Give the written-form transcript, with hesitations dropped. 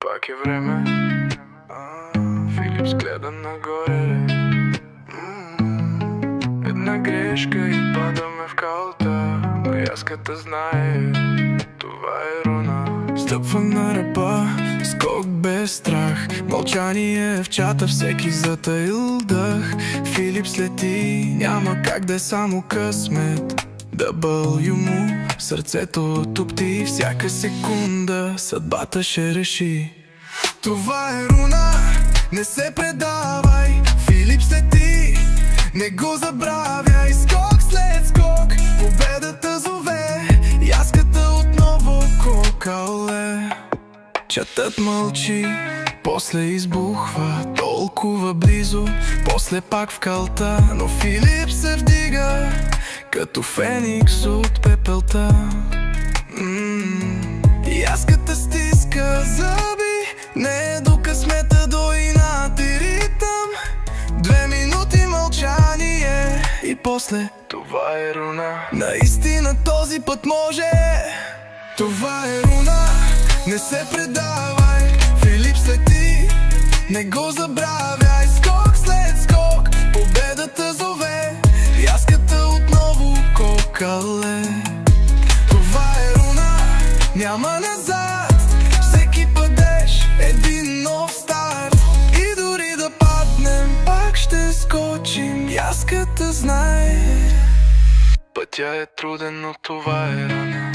Пак е време. Филипс гледа нагоре. Една грешка и падаме в калта. Но яската знае, това е руна. Стъпва на ръба, скок без страх. Мълчание в чата, всеки затаил дъх. Филипс лети, няма как да е само късмет. W му, сърцето тупти всяка секунда. Съдбата ще реши. Това е руна, не се предавай. Филипс лети, не го забравяй. Скок след скок, победата зове. Яската отново кокале. Чатът мълчи, после избухва. Толкова близо, после пак в калта. Но Филипс се вдига като феникс от пепелта. Яската стиска зъби, не е до късмета, до инат и ритъм. 2 минути мълчание и после това е руна. Наистина този път може. Това е руна, не се предавай. Филипс лети, не го забравяй. Скок след скок, победата зове. Яската отново кокале. Това е руна, няма назад. Всеки падеж, един нов старт. И дори да паднем, пак ще скочим. Яската знае, пътя е труден, но това е руна.